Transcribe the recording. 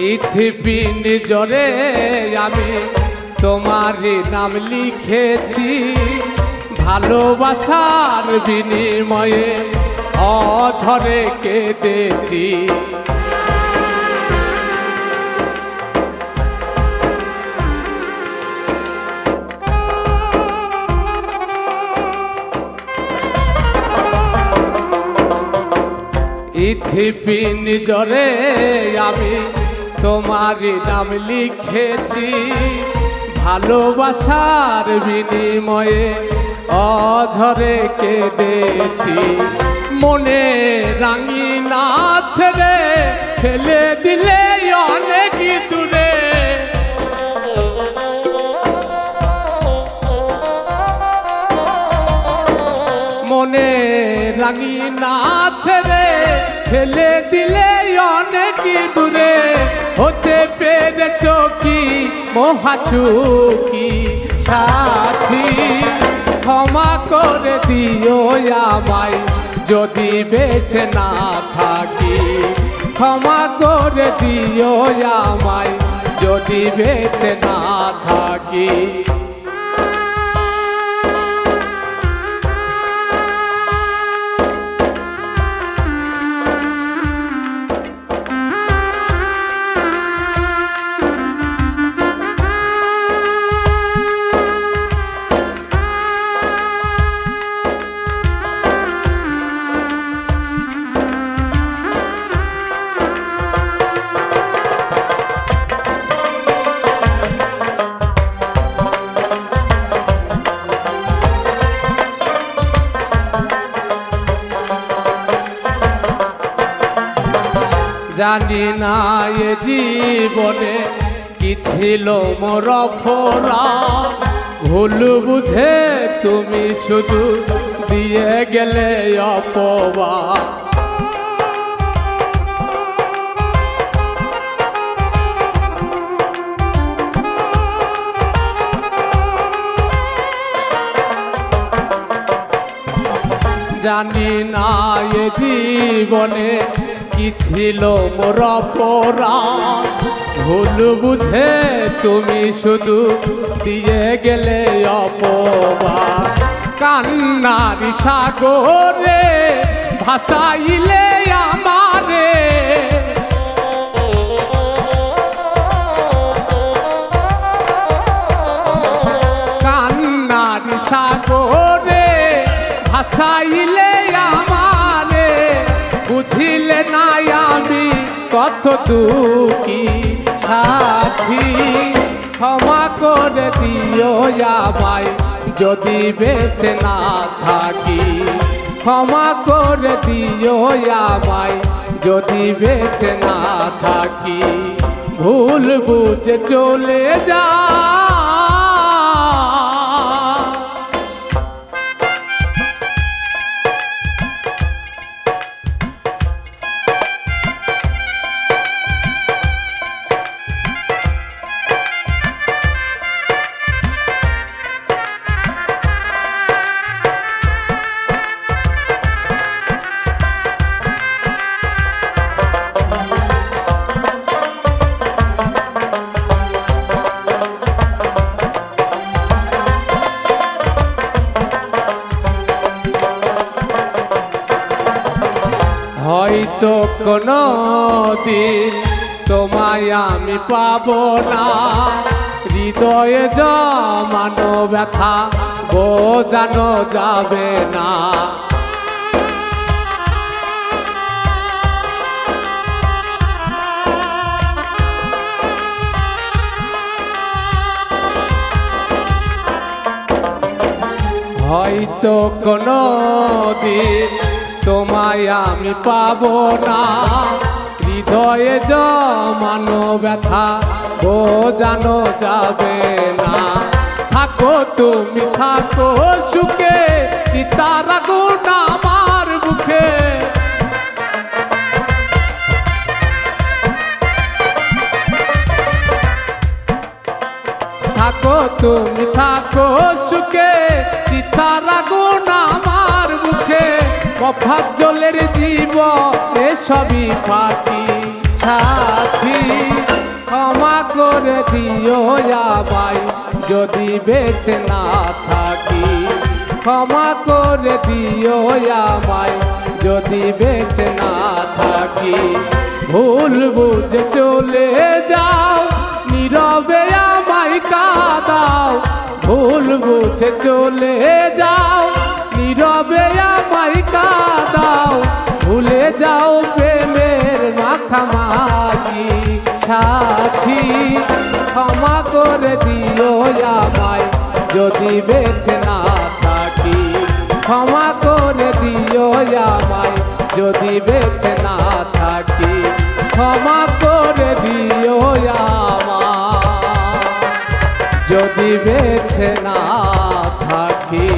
ইথিপিন জরে আমি তোমার নাম লিখেছি, ভালোবাসার বিনিময়ে অঝরে কেঁদেছি। ইথিপিন জরে আমি তোমার নাম লিখেছি, ভালোবাসার বিনিময়ে অঝরে কেঁদেছি। মনে রাঙিনা ছেড়ে ফেলে দিলে অনেক দূরে, মনে রাঙিনা ছেড়ে ফেলে দিলে অনেক দূরে। হতে পেরেছ কি মহাচুকি সাথী, ক্ষমা করে দিও আমায় যদি বেঁচে না থাকি, ক্ষমা করে দিও আমায় যদি বেঁচে না থাকি। জানি না এ জীবনে কি ছিল মোর ফোরা, ভুল বুঝে তুমি শুধু দিয়ে গেলে অপবাদ। জানি না এ জীবনে কি ছিল মোর অপরাধ, ভুল বুঝে তুমি শুধু দিয়ে গেলে অপবাদ। কান্নার সাগরে ভাসাইলে আমারে, কান্নার সাগরে ভাসাইলে আমারে। বুঝিলে না আমি কত দুঃখী সাথী, ক্ষমা করে দিও আমায় যদি বেঁচে না থাকি, ক্ষমা করে দিও আমায় যদি বেঁচে না থাকি। ভুল বুঝে চলে যা হয়তো কোনো দিন তোমায় আমি পাবো না, হৃদয়ে জমানো ব্যথা বোঝানো যাবে না। হয়তো কোনো দিন তোমায় আমি পাবো না, হৃদয়ে জমানো ব্যথা বোঝানো যাবে না। থাকো তুমি থাকো সুখে, চিতার আগুন আমার বুকে। থাকো তুমি থাকো সুখে, চিতার আগুন আমার বুকে। কফার জলের জীবন এসবই পাখি সাথী। করে দিও আমায় যদি বেঁচে না থাকি, ক্ষমা করে দিও আমায় যদি বেঁচে না থাকি। ভুল বুঝে চলে যাও, নীরবে আমায় কাঁদাও। ভুল বুঝে চলে যাও, নীরবে আমায় কাঁদাও। ভুলে যাও প্রেমের মাখামাখি সাথী, ক্ষমা করে দিও আমায় যদি বেঁচে না থাকি। ক্ষমা করে দিও আমায় যদি বেঁচে না থাকি। ক্ষমা করে দিও আমায় যদি বেঁচে না থাকি।